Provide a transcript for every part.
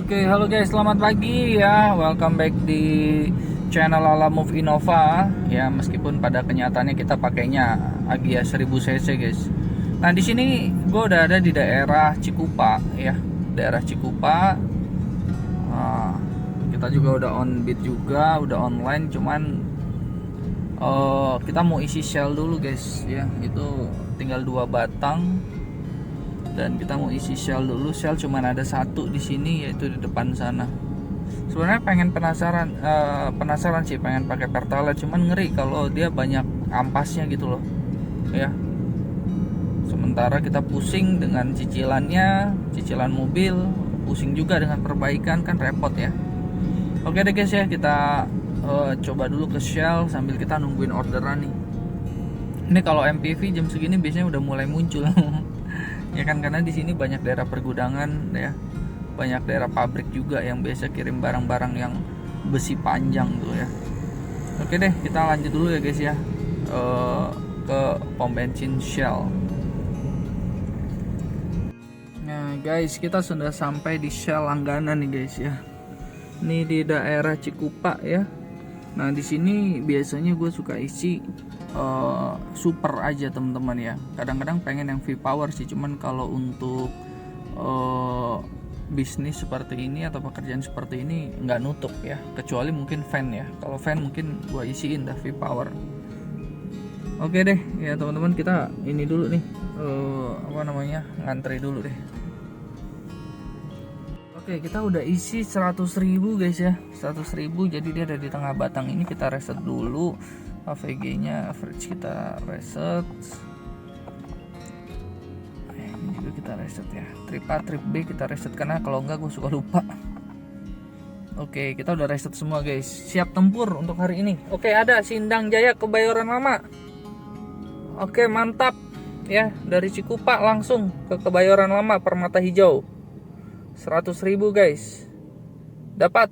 Oke, halo guys, selamat pagi ya. Welcome back di channel Lala Move Innova ya. Meskipun pada kenyataannya kita pakainya Agya 1000 cc guys. Nah di sini gue udah ada di daerah Cikupa ya, daerah Cikupa. Kita juga udah on beat juga, udah online. Cuman kita mau isi shell dulu guys ya. Itu tinggal 2 batang. Dan kita mau isi shell dulu. Shell cuman ada 1 di sini, yaitu di depan sana. Sebenarnya penasaran sih, pengen pakai Pertalite, cuman ngeri kalau dia banyak ampasnya gitu loh ya. Sementara kita pusing dengan cicilan mobil, pusing juga dengan perbaikan, kan repot ya. Oke deh guys ya, kita coba dulu ke shell sambil kita nungguin orderan nih. Ini kalau MPV jam segini biasanya udah mulai muncul. Ya kan, karena di sini banyak daerah pergudangan ya, banyak daerah pabrik juga yang biasa kirim barang-barang yang besi panjang tuh ya. Oke deh, kita lanjut dulu ya guys ya, ke pom bensin Shell. Nah guys, kita sudah sampai di Shell langganan nih guys ya. Ini di daerah Cikupa ya. Nah di sini biasanya gue suka isi super aja teman-teman ya. Kadang-kadang pengen yang V-Power sih, cuman kalau untuk bisnis seperti ini atau pekerjaan seperti ini nggak nutup ya, kecuali mungkin fan ya. Kalau fan mungkin gua isiin dah V-Power. Oke deh ya teman-teman, kita ini dulu nih, ngantri dulu deh. Oke, kita udah isi 100.000 guys ya, 100.000. Jadi dia ada di tengah batang ini. Kita reset dulu AVG nya, average kita reset. Ini juga kita reset ya, trip A, trip B kita reset, karena kalau enggak gue suka lupa. Oke, kita udah reset semua guys, siap tempur untuk hari ini. Oke, ada Sindang Jaya Kebayoran Lama. Oke, mantap ya, dari Cikupa langsung ke Kebayoran Lama Permata Hijau. 100.000 guys, dapat.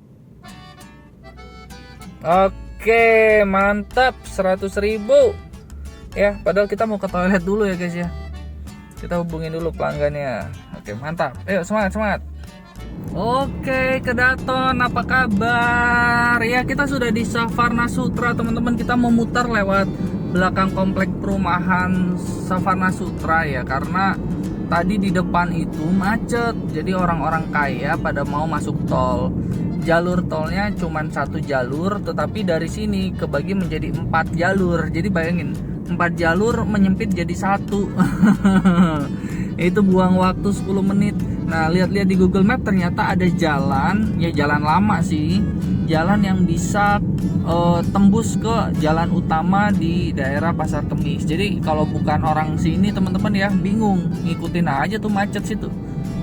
Oke, mantap, 100.000 ya. Padahal kita mau ke toilet dulu ya guys ya. Kita hubungin dulu pelanggannya. Oke, mantap. Ayo semangat. Oke, Kedaton, apa kabar? Ya, kita sudah di Savarna Sutra teman-teman. Kita mau mutar lewat belakang komplek perumahan Savarna Sutra ya, karena tadi di depan itu macet. Jadi orang-orang kaya pada mau masuk tol. Jalur tolnya cuma 1 jalur, tetapi dari sini kebagi menjadi 4 jalur. Jadi bayangin, 4 jalur menyempit jadi 1. Itu buang waktu 10 menit. Nah, lihat-lihat di Google Map ternyata ada jalan, ya jalan lama sih, jalan yang bisa tembus ke jalan utama di daerah Pasar Kemis. Jadi kalau bukan orang sini teman-teman ya, bingung, ngikutin aja tuh macet situ.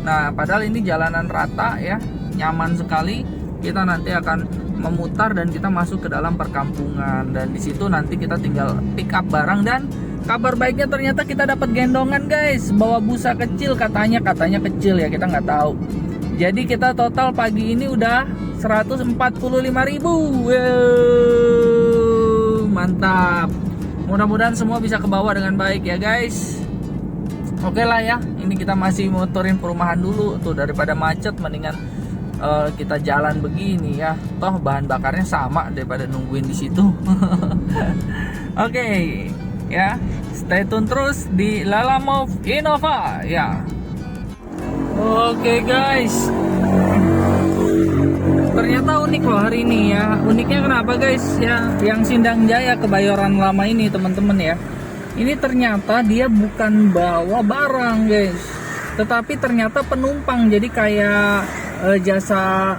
Nah, padahal ini jalanan rata ya, nyaman sekali. Kita nanti akan memutar dan kita masuk ke dalam perkampungan, dan di situ nanti kita tinggal pick up barang. Dan kabar baiknya ternyata kita dapat gendongan guys, bawa busa kecil, katanya kecil ya, kita nggak tahu. Jadi kita total pagi ini udah 145.000. Wow, mantap. Mudah-mudahan semua bisa ke bawah dengan baik ya guys. Oke lah ya, ini kita masih motorin perumahan dulu tuh, daripada macet mendingan kita jalan begini ya, toh bahan bakarnya sama daripada nungguin di situ. Oke ya, stay tune terus di Lala Move Innova ya. Oke guys, ternyata unik loh hari ini ya. Uniknya kenapa guys ya, yang Sindang Jaya Kebayoran Lama ini teman-teman ya, ini ternyata dia bukan bawa barang guys, tetapi ternyata penumpang. Jadi kayak jasa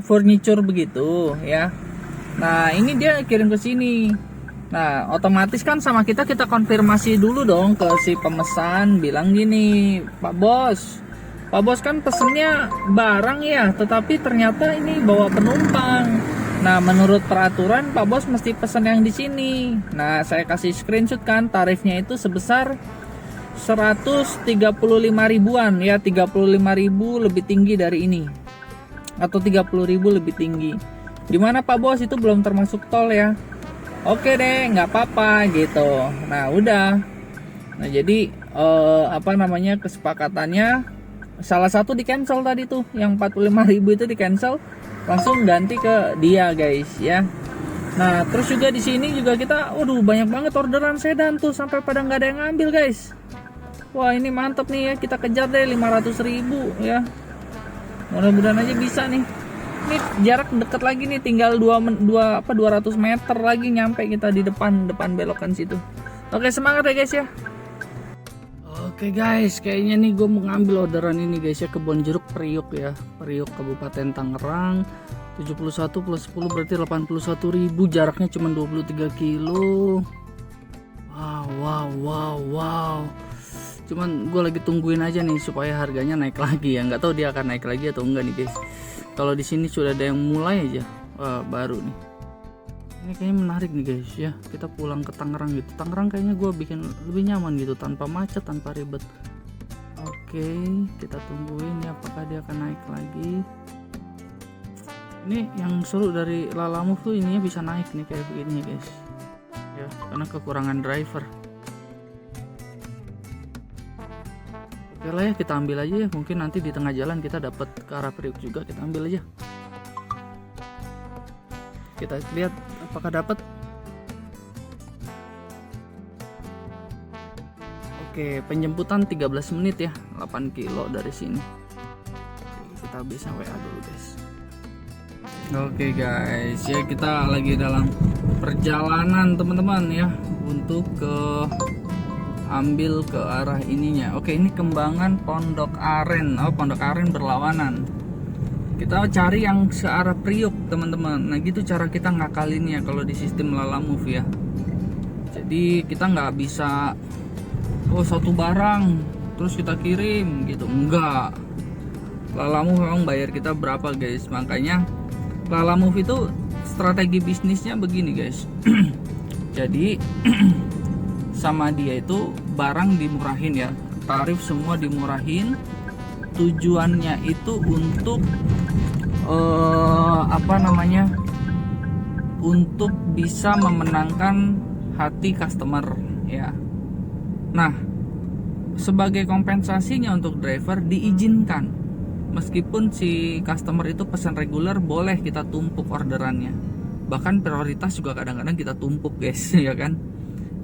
furniture begitu ya. Nah ini dia kirim ke sini. Nah otomatis kan sama kita konfirmasi dulu dong ke si pemesan, bilang gini, Pak Bos kan pesennya barang ya, tetapi ternyata ini bawa penumpang. Nah menurut peraturan Pak Bos mesti pesan yang di sini. Nah saya kasih screenshot kan, tarifnya itu sebesar 135 ribuan ya, 35.000 lebih tinggi dari ini, atau 30.000 lebih tinggi. Gimana Pak Bos, itu belum termasuk tol ya? Oke deh, nggak apa-apa gitu. Nah udah, nah jadi kesepakatannya salah satu di cancel tadi tuh, yang 45.000 itu di cancel, langsung ganti ke dia guys ya. Nah terus juga di sini juga kita, waduh banyak banget orderan sedan tuh, sampai pada nggak ada yang ngambil guys. Wah ini mantep nih ya, kita kejar deh 500.000 ya. Mudah-mudahan aja bisa nih. Ini jarak deket lagi nih, tinggal 200 meter lagi nyampe kita di depan belokan situ. Oke semangat ya guys ya. Oke guys, kayaknya nih gue mau ngambil orderan ini guys ya, Kebon Jeruk Priuk ya, Priuk Kabupaten Tangerang. 71 plus 10 berarti 81.000, jaraknya cuma 23 kilo. Wow. Cuman gue lagi tungguin aja nih supaya harganya naik lagi ya, nggak tahu dia akan naik lagi atau enggak nih guys. Kalau di sini sudah ada yang mulai aja, baru nih. Ini kayaknya menarik nih guys ya. Kita pulang ke Tangerang gitu. Tangerang kayaknya gue bikin lebih nyaman gitu, tanpa macet, tanpa ribet. Oke, kita tungguin ya apakah dia akan naik lagi. Ini yang seru dari Lalamove tuh, ininya bisa naik nih kayak begini ya guys. Ya, karena kekurangan driver. Oke lah ya, kita ambil aja ya. Mungkin nanti di tengah jalan kita dapat ke arah Priuk juga, kita ambil aja. Kita lihat apakah dapat. Oke, penjemputan 13 menit ya, 8 kilo dari sini. Kita bisa WA dulu guys. Oke guys, ya kita lagi dalam perjalanan teman-teman ya, untuk ambil ke arah ininya. Oke, ini Kembangan Pondok Aren. Oh, Pondok Aren berlawanan. Kita cari yang searah Priuk teman-teman. Nah gitu cara kita ngakalinnya kalau di sistem Lalamove ya. Jadi kita nggak bisa satu barang terus kita kirim gitu, enggak. Lalamove memang bayar kita berapa guys. Makanya Lalamove itu strategi bisnisnya begini guys. Jadi sama dia itu barang dimurahin ya, tarif semua dimurahin. Tujuannya itu untuk untuk bisa memenangkan hati customer ya. Nah sebagai kompensasinya untuk driver diizinkan, meskipun si customer itu pesan reguler boleh kita tumpuk orderannya, bahkan prioritas juga kadang-kadang kita tumpuk guys ya kan.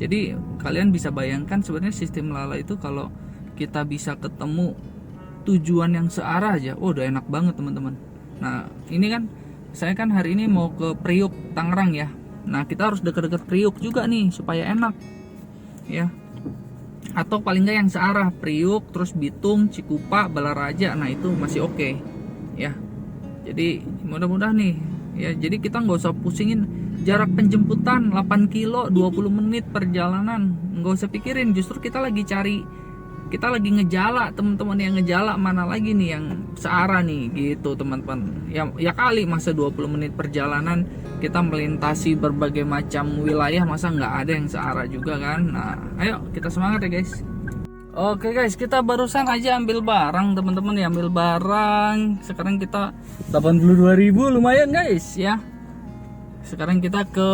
Jadi kalian bisa bayangkan sebenarnya sistem Lala itu kalau kita bisa ketemu tujuan yang searah aja, udah enak banget teman-teman. Nah ini kan saya kan hari ini mau ke Priuk Tangerang ya. Nah kita harus deket-deket Priuk juga nih supaya enak ya. Atau paling nggak yang searah Priuk, terus Bitung, Cikupa, Balaraja. Nah itu masih oke ya. Jadi mudah-mudahan nih ya. Jadi kita nggak usah pusingin jarak penjemputan 8 kilo 20 menit perjalanan, nggak usah pikirin. Justru kita lagi ngejala teman-teman, yang ngejala mana lagi nih yang searah nih gitu teman-teman ya kali masa 20 menit perjalanan kita melintasi berbagai macam wilayah, masa nggak ada yang searah juga kan. Nah ayo kita semangat ya guys. Oke guys, kita barusan aja ambil barang teman-teman ya, ambil barang. Sekarang kita 82.000, lumayan guys ya. Sekarang kita ke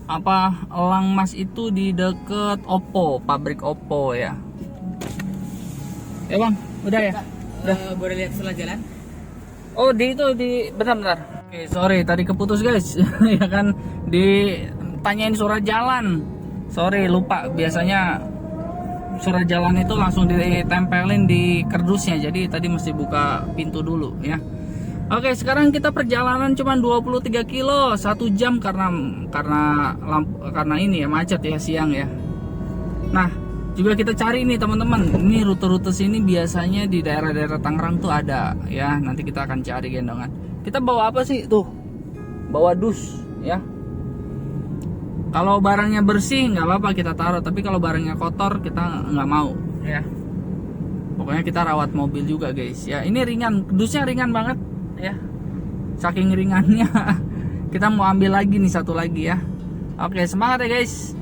Elang Mas itu di deket Oppo, pabrik Oppo ya. Ya bang, udah ya? Udah. Boleh lihat setelah jalan? Oh di bentar. Oke sorry tadi keputus guys. Ya kan ditanyain surat jalan. Sorry lupa, biasanya surat jalan itu langsung ditempelin di kardusnya. Jadi tadi mesti buka pintu dulu ya. Oke, sekarang kita perjalanan cuma 23 kilo 1 jam karena ini ya macet ya siang ya. Nah, juga kita cari nih teman-teman. Ini rute-rute sini biasanya di daerah-daerah Tangerang tuh ada ya. Nanti kita akan cari gendongan. Kita bawa apa sih tuh? Bawa dus ya. Kalau barangnya bersih nggak apa-apa kita taruh, tapi kalau barangnya kotor kita nggak mau ya. Pokoknya kita rawat mobil juga guys ya. Ini ringan, dusnya ringan banget ya, saking ringannya. Kita mau ambil lagi nih satu lagi ya. Oke semangat ya guys.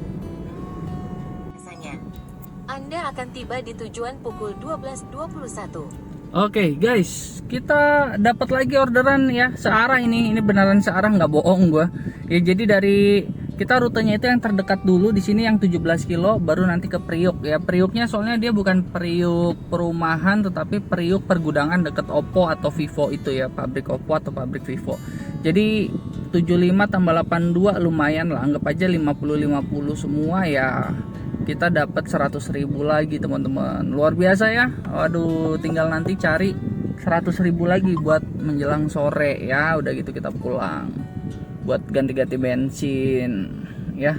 Anda akan tiba di tujuan pukul 12.21. Oke guys, kita dapat lagi orderan ya searah ini beneran searah, nggak bohong gua ya. Jadi dari kita rutenya itu yang terdekat dulu di sini yang 17 kilo, baru nanti ke Priuk ya. Priuknya soalnya dia bukan Priuk perumahan, tetapi Priuk pergudangan deket Oppo atau Vivo itu ya, pabrik Oppo atau pabrik Vivo. Jadi 75 tambah 82 lumayan lah, anggap aja 50-50 semua ya. Kita dapat 100.000 lagi teman-teman, luar biasa ya. Waduh, tinggal nanti cari 100.000 lagi buat menjelang sore ya. Udah gitu kita pulang buat ganti-ganti bensin ya.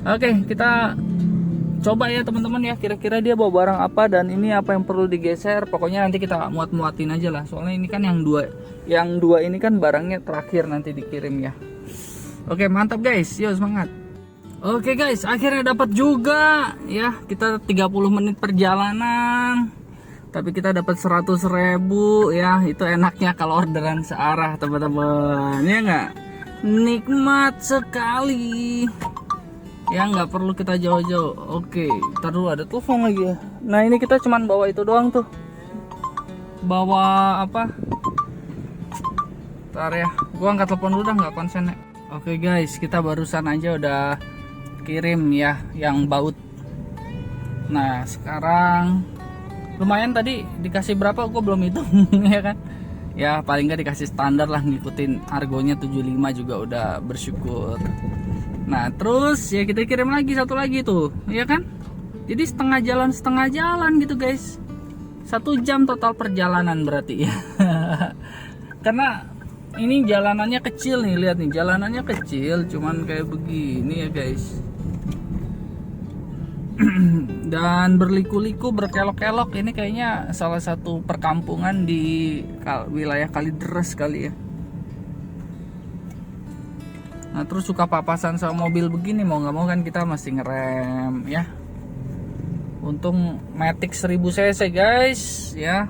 Oke, kita coba ya teman-teman ya, kira-kira dia bawa barang apa dan ini apa yang perlu digeser. Pokoknya nanti kita muat-muatin aja lah, soalnya ini kan yang dua ini kan barangnya terakhir nanti dikirim ya. Oke, mantap guys, yuk semangat. Oke guys, akhirnya dapat juga ya. Kita 30 menit perjalanan tapi kita dapat 100.000 ya. Itu enaknya kalau orderan searah teman-teman, ya nggak? Nikmat sekali ya, nggak perlu kita jauh-jauh. Oke, ntar dulu ada telepon lagi ya. Nah ini kita cuman bawa itu doang tuh, bawa apa, ntar ya gua angkat telepon dulu dah, nggak konsen ya. Oke guys, kita barusan aja udah kirim ya yang baut. Nah sekarang lumayan, tadi dikasih berapa gua belum hitung ya kan. Ya paling nggak dikasih standar lah, ngikutin argonya 75 juga udah bersyukur. Nah terus ya kita kirim lagi satu lagi tuh ya kan. Jadi setengah jalan gitu guys. 1 jam total perjalanan berarti ya. Karena ini jalanannya kecil nih, lihat nih jalanannya kecil, cuman kayak begini ya guys. Dan berliku-liku, berkelok-kelok. Ini kayaknya salah satu perkampungan di wilayah Kalideres kali ya. Nah terus suka papasan sama mobil begini, mau nggak mau kan kita mesti ngerem ya. Untung Matic 1000 cc guys ya,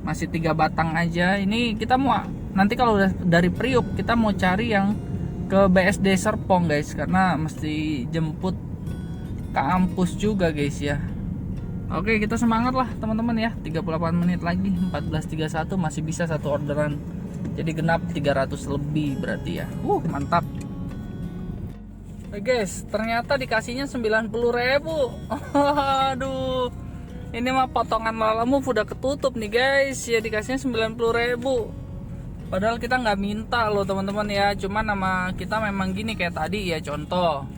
masih 3 batang aja. Ini kita mau nanti kalau udah dari Priuk kita mau cari yang ke BSD Serpong guys, karena mesti jemput kampus juga guys ya. Oke, kita semangat lah teman-teman ya. 38 menit lagi, 14.31 masih bisa satu orderan. Jadi genap 300 lebih berarti ya. Mantap. Oke guys, ternyata dikasihnya 90.000. Aduh. Ini mah potongan Lalamove udah ketutup nih guys. Ya dikasihnya 90.000. Padahal kita nggak minta loh teman-teman ya. Cuman nama kita memang gini kayak tadi ya, contoh.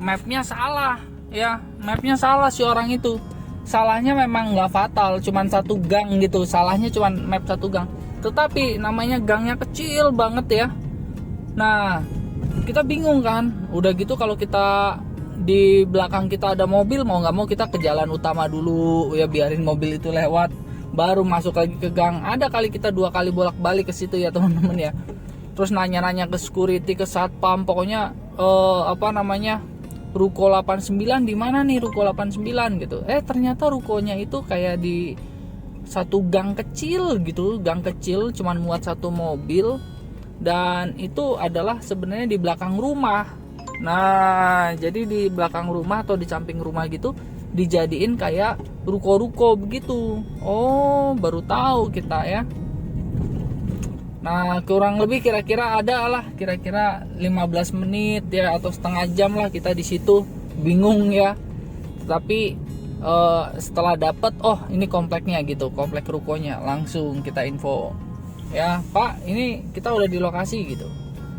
Mapnya salah ya, mapnya salah si orang itu. Salahnya memang nggak fatal, cuman 1 gang gitu. Salahnya cuman map 1 gang, tetapi namanya gangnya kecil banget ya. Nah kita bingung kan, udah gitu kalau kita di belakang kita ada mobil, mau nggak mau kita ke jalan utama dulu ya, biarin mobil itu lewat, baru masuk lagi ke gang. Ada kali kita 2 kali bolak-balik ke situ ya teman-teman ya. Terus nanya-nanya ke security, ke satpam, pokoknya Ruko 89 di mana nih, Ruko 89 gitu. Ternyata rukonya itu kayak di 1 gang kecil gitu, gang kecil cuman muat 1 mobil, dan itu adalah sebenarnya di belakang rumah. Nah, jadi di belakang rumah atau di samping rumah gitu dijadiin kayak ruko-ruko begitu. Oh, baru tahu kita ya. Nah kurang lebih kira-kira ada lah, kira-kira 15 menit ya atau setengah jam lah kita di situ, bingung ya. Tapi setelah dapat, oh ini kompleknya gitu, komplek rukonya, langsung kita info ya, Pak ini kita udah di lokasi gitu.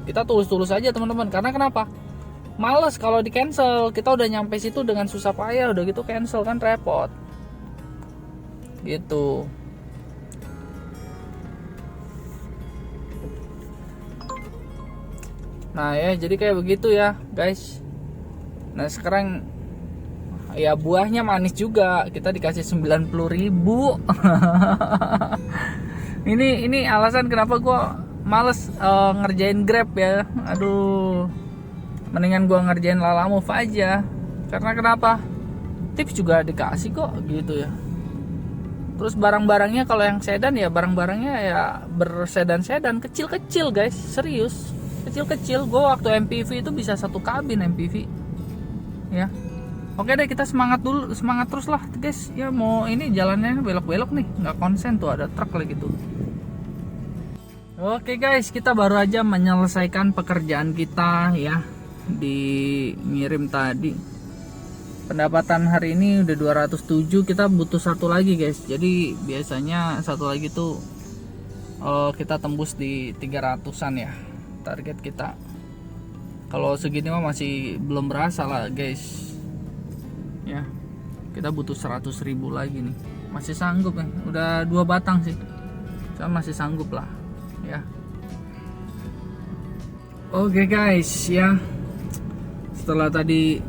Kita tulus-tulus aja teman-teman, karena kenapa? Males kalau di cancel, kita udah nyampe situ dengan susah payah, udah gitu cancel kan repot gitu. Nah ya jadi kayak begitu ya guys. Nah sekarang ya buahnya manis juga, kita dikasih 90.000. Ini alasan kenapa gue males ngerjain Grab ya. Aduh, mendingan gue ngerjain Lalamove aja. Karena kenapa? Tips juga dikasih kok gitu ya. Terus barang-barangnya kalau yang sedan ya barang-barangnya ya bersedan-sedan, kecil-kecil guys, serius. Kecil-kecil. Gue waktu MPV itu bisa 1 kabin MPV ya. Oke deh, kita semangat dulu, semangat terus lah guys ya. Mau ini jalannya belok-belok nih, nggak konsen tuh, ada truk lagi tuh. Oke guys, kita baru aja menyelesaikan pekerjaan kita ya, ngirim tadi. Pendapatan hari ini udah 207, kita butuh satu lagi guys. Jadi biasanya satu lagi tuh kita tembus di 300-an ya target kita. Kalau segini mah masih belum berasa lah guys ya. Kita butuh 100.000 lagi nih. Masih sanggup nih, udah 2 batang sih, cuma masih sanggup lah ya. Oke guys ya, setelah tadi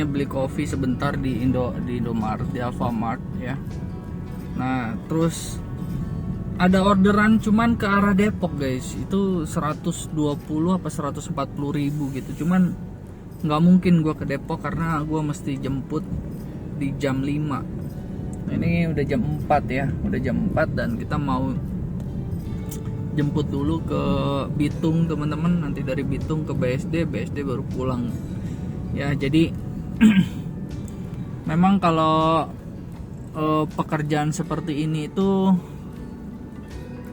beli kopi sebentar di Indomaret, di Alfamart ya. Nah terus ada orderan cuman ke arah Depok guys, itu 120 apa 140 ribu gitu. Cuman nggak mungkin gua ke Depok karena gua mesti jemput di jam 5. Ini udah jam 4 ya, udah jam 4 dan kita mau jemput dulu ke Bitung teman-teman. Nanti dari Bitung ke BSD baru pulang ya. Jadi memang kalau pekerjaan seperti ini itu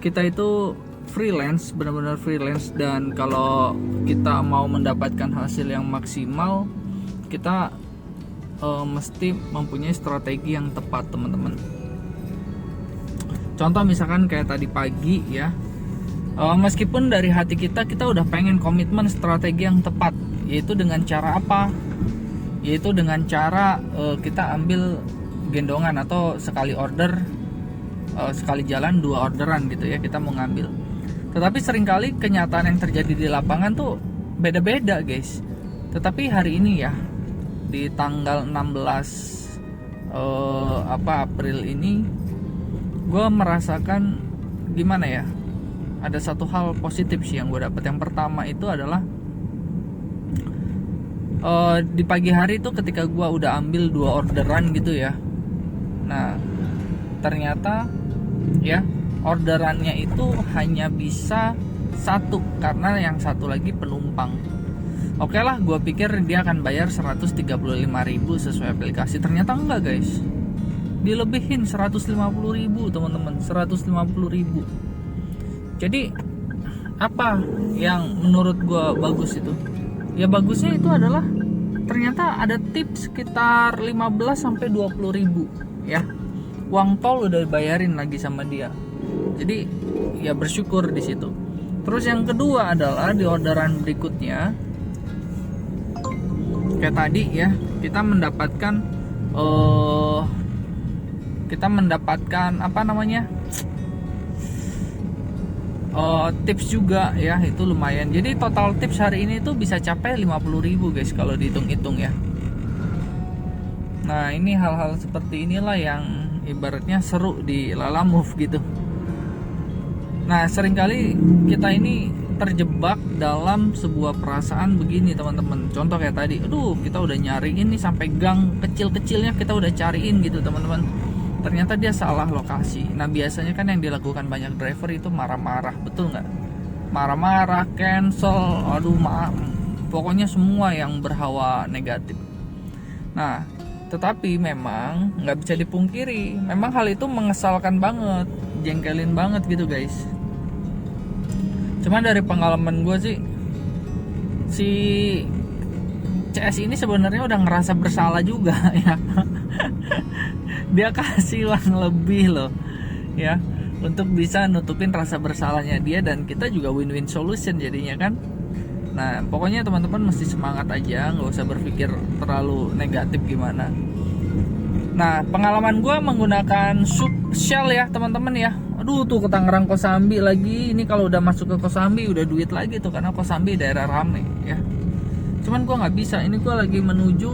kita itu freelance, benar-benar freelance, dan kalau kita mau mendapatkan hasil yang maksimal kita mesti mempunyai strategi yang tepat teman-teman. Contoh misalkan kayak tadi pagi ya, meskipun dari hati kita udah pengen komitmen strategi yang tepat, yaitu dengan cara apa? Yaitu dengan cara kita ambil gendongan atau sekali order, sekali jalan 2 orderan gitu ya, kita mau ngambil. Tetapi seringkali kenyataan yang terjadi di lapangan tuh beda-beda guys. Tetapi hari ini ya, di tanggal 16 April ini, gue merasakan gimana ya, ada satu hal positif sih yang gue dapet. Yang pertama itu adalah di pagi hari itu ketika gue udah ambil 2 orderan gitu ya, nah ternyata ya orderannya itu hanya bisa 1 karena yang satu lagi penumpang. Oke lah, gue pikir dia akan bayar 135.000 sesuai aplikasi. Ternyata enggak guys, dilebihin 150.000 teman-teman, 150.000. Jadi apa yang menurut gue bagus itu? Ya bagusnya itu adalah ternyata ada tips sekitar 15-20.000 ya. Uang tol udah dibayarin lagi sama dia. Jadi ya bersyukur di situ. Terus yang kedua adalah di orderan berikutnya, kayak tadi ya, kita mendapatkan apa namanya, tips juga ya, itu lumayan. Jadi total tips hari ini tuh bisa capai 50.000 guys kalau dihitung-hitung ya. Nah ini hal-hal seperti inilah yang ibaratnya seru di Lalamove gitu. Nah seringkali kita ini terjebak dalam sebuah perasaan begini teman-teman. Contoh kayak tadi, aduh kita udah nyariin nih sampai gang kecil-kecilnya kita udah cariin gitu teman-teman, ternyata dia salah lokasi. Nah biasanya kan yang dilakukan banyak driver itu marah-marah, betul nggak? Marah-marah, cancel, aduh maaf, pokoknya semua yang berhawa negatif. Nah tetapi memang nggak bisa dipungkiri, memang hal itu mengesalkan banget, jengkelin banget gitu guys. Cuman dari pengalaman gue sih, si CS ini sebenarnya udah ngerasa bersalah juga ya. Dia kasih uang lebih loh ya, untuk bisa nutupin rasa bersalahnya dia, dan kita juga win-win solution jadinya kan. Nah pokoknya teman-teman mesti semangat aja, nggak usah berpikir terlalu negatif gimana. Nah pengalaman gue menggunakan Shell ya teman-teman ya. Aduh tuh ke Tangerang Kosambi lagi. Ini kalau udah masuk ke Kosambi udah duit lagi tuh, karena Kosambi daerah rame ya. Cuman gue nggak bisa, ini gue lagi menuju,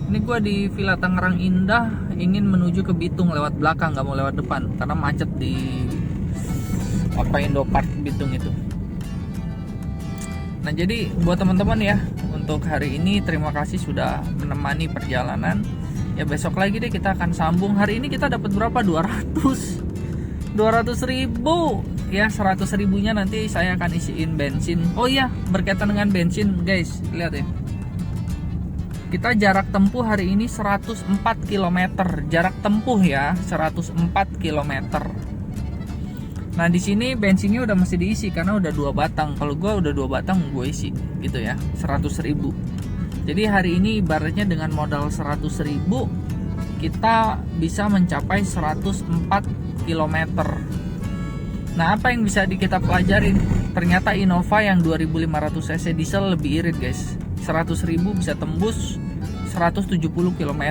ini gue di Villa Tangerang Indah, ingin menuju ke Bitung lewat belakang, nggak mau lewat depan karena macet di Indopark Bitung itu. Nah jadi buat teman-teman ya, untuk hari ini terima kasih sudah menemani perjalanan ya. Besok lagi deh kita akan sambung. Hari ini kita dapat berapa? 200.000 ya. 100.000-nya nanti saya akan isiin bensin. Oh iya, berkaitan dengan bensin guys, lihat ya, kita jarak tempuh hari ini 104 km. Jarak tempuh ya 104 km. Nah di sini bensinnya udah mesti diisi karena udah 2 batang. Kalau gue udah 2 batang gue isi gitu ya, 100.000. Jadi hari ini ibaratnya dengan modal 100.000 kita bisa mencapai 104 km. Nah apa yang bisa kita pelajarin? Ternyata Innova yang 2500 cc diesel lebih irit guys. 100.000 bisa tembus 170 km.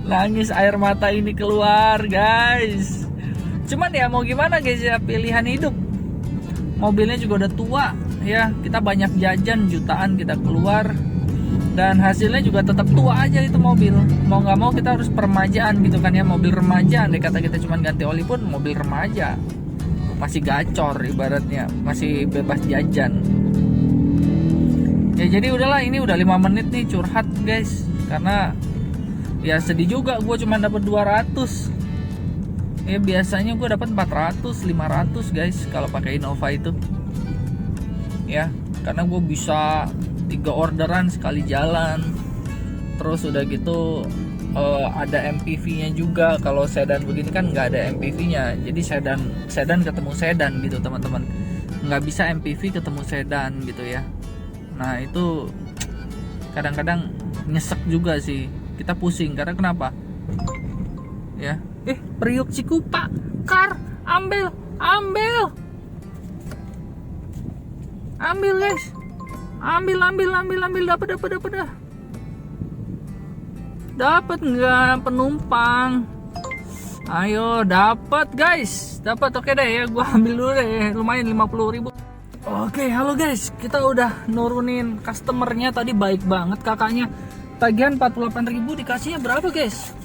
Nangis air mata ini keluar guys. Cuman ya mau gimana guys ya, pilihan hidup. Mobilnya juga udah tua ya, kita banyak jajan jutaan kita keluar, dan hasilnya juga tetap tua aja itu mobil. Mau nggak mau kita harus permajaan gitu kan ya, mobil remaja. Andai kata kita cuma ganti oli pun mobil remaja, masih gacor ibaratnya, masih bebas jajan. Ya jadi udahlah, ini udah 5 menit nih curhat guys, karena ya sedih juga gue cuma dapat 200. Ya biasanya gue dapat 400, 500 guys kalau pakai Innova itu. Ya, karena gue bisa 3 orderan sekali jalan. Terus udah gitu ada MPV-nya juga. Kalau sedan begini kan nggak ada MPV-nya. Jadi sedan ketemu sedan gitu teman-teman. Nggak bisa MPV ketemu sedan gitu ya. Nah itu kadang-kadang nyesek juga sih. Kita pusing karena kenapa? Ya, Priuk Cikupa, kar, ambil guys, ambil, dapat nggak penumpang? Ayo, dapat guys, dapat. Oke deh ya, gua ambil dulu deh, lumayan 50.000. Oke, halo guys, kita udah nurunin customernya tadi, baik banget kakaknya. Tagihan 48.000 dikasihnya berapa guys?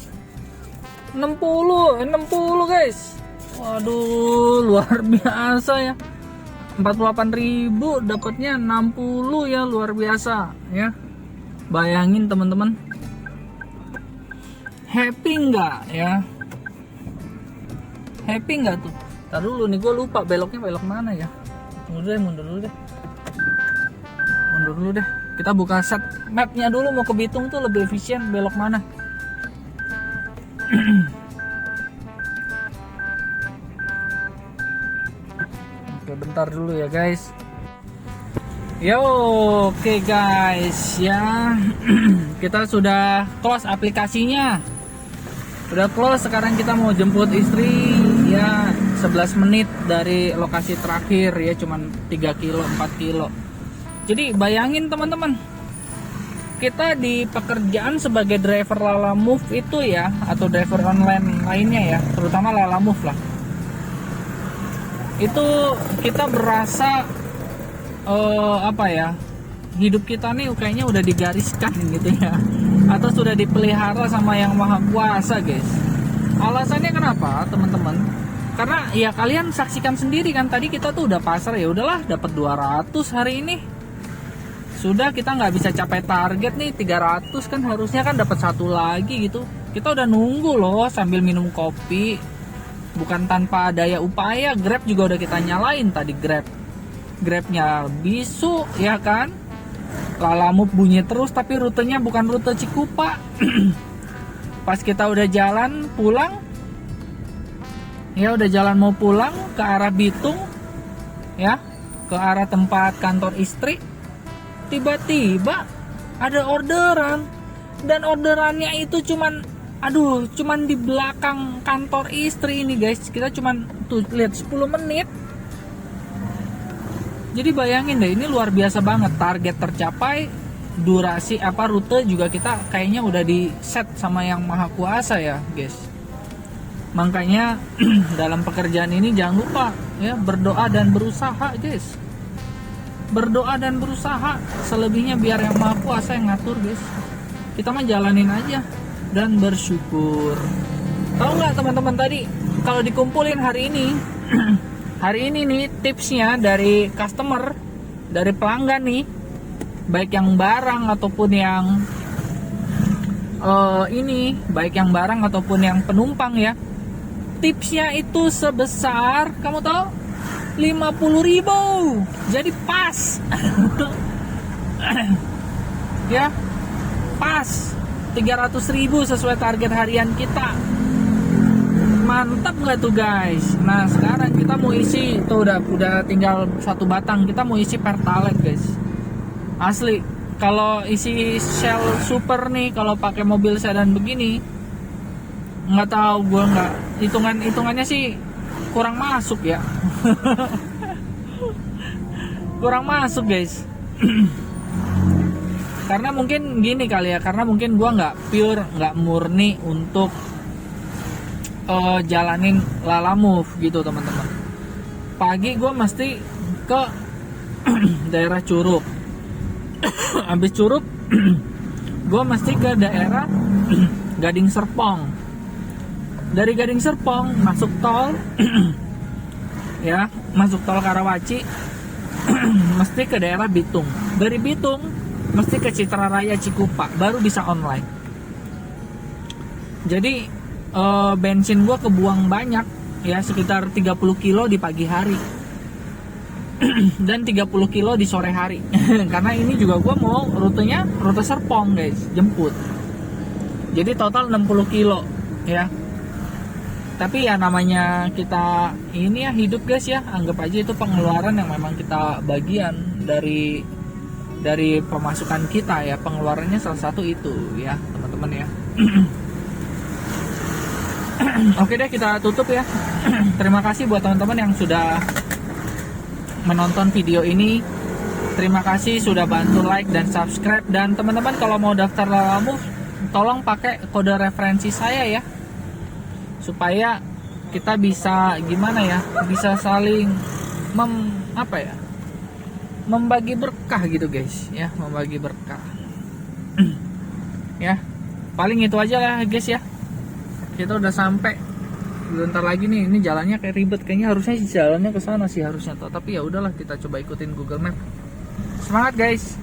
60 guys. Waduh, luar biasa ya. 48.000 dapatnya 60 ya, luar biasa ya. Bayangin teman-teman. Happy nggak ya? Happy nggak tuh? Ntar dulu nih, gue lupa beloknya belok mana ya. Mundur dulu deh. Kita buka set mapnya dulu, mau ke Bitung tuh lebih efisien belok mana. Oke, bentar dulu ya guys. Oke guys ya. Kita sudah close aplikasinya. Udah close, sekarang kita mau jemput istri ya, 11 menit dari lokasi terakhir ya, cuman 3 kilo 4 kilo. Jadi bayangin teman-teman, kita di pekerjaan sebagai driver Lalamove itu ya, atau driver online lainnya ya, terutama Lalamove lah, itu kita berasa hidup kita nih kayaknya udah digariskan gitu ya, atau sudah dipelihara sama Yang Maha Kuasa guys. Alasannya kenapa teman-teman? Karena ya kalian saksikan sendiri kan, tadi kita tuh udah pasar, ya udahlah dapat 200 hari ini. Sudah, kita nggak bisa capai target nih 300 kan, harusnya kan dapat 1 lagi gitu. Kita udah nunggu loh sambil minum kopi, bukan tanpa daya upaya. Grab juga udah kita nyalain tadi, Grabnya bisu ya kan. Lalamove bunyi terus tapi rutenya bukan rute Cikupa. Pas kita udah jalan pulang, ya udah jalan mau pulang ke arah Bitung ya, ke arah tempat kantor istri, tiba-tiba ada orderan, dan orderannya itu cuman di belakang kantor istri ini guys. Kita cuman tuh lihat 10 menit. Jadi bayangin deh, ini luar biasa banget, target tercapai, durasi rute juga kita kayaknya udah di set sama Yang Maha Kuasa ya guys. Makanya dalam pekerjaan ini jangan lupa ya, berdoa dan berusaha guys. Berdoa dan berusaha, selebihnya biar Yang Maha Kuasa yang ngatur guys. Kita mah jalanin aja dan bersyukur. Tahu nggak teman-teman, tadi kalau dikumpulin hari ini hari ini nih tipsnya dari customer, dari pelanggan nih, baik yang barang ataupun yang baik yang barang ataupun yang penumpang ya, tipsnya itu sebesar, kamu tahu, 50.000. Jadi pas. Ya, pas 300.000 sesuai target harian kita. mantap nggak tuh guys? Nah sekarang kita mau isi tuh udah tinggal 1 batang, kita mau isi Pertalite guys. Asli kalau isi Shell Super nih, kalau pakai mobil sedan begini, nggak tahu gue nggak hitungannya sih kurang masuk ya. Kurang masuk guys. Karena mungkin gini kali ya, karena mungkin gue nggak pure, nggak murni untuk jalanin Lalamove gitu teman-teman. Pagi gue mesti ke daerah Curug. Habis Curug gue mesti ke daerah Gading Serpong. Dari Gading Serpong masuk tol ya, masuk tol Karawaci mesti ke daerah Bitung. Dari Bitung mesti ke Citra Raya Cikupa, baru bisa online. Jadi bensin gue kebuang banyak ya, sekitar 30 kilo di pagi hari dan 30 kilo di sore hari. Karena ini juga gue mau rutenya rute Serpong guys, jemput. Jadi total 60 kilo ya. Tapi ya namanya kita ini ya hidup guys ya, anggap aja itu pengeluaran yang memang kita bagian dari pemasukan kita ya, pengeluarannya salah satu itu ya teman-teman ya. Oke deh, kita tutup ya. Terima kasih buat teman-teman yang sudah menonton video ini. Terima kasih sudah bantu like dan subscribe. Dan teman-teman kalau mau daftar Lalamove, tolong pakai kode referensi saya ya, supaya kita bisa gimana ya, bisa saling membagi berkah gitu guys ya, membagi berkah. Ya paling itu aja lah guys ya. Kita udah sampai bentar lagi nih. Ini jalannya kayak ribet, kayaknya harusnya jalannya ke sana sih harusnya, tapi ya udahlah, kita coba ikutin Google Map. Semangat guys.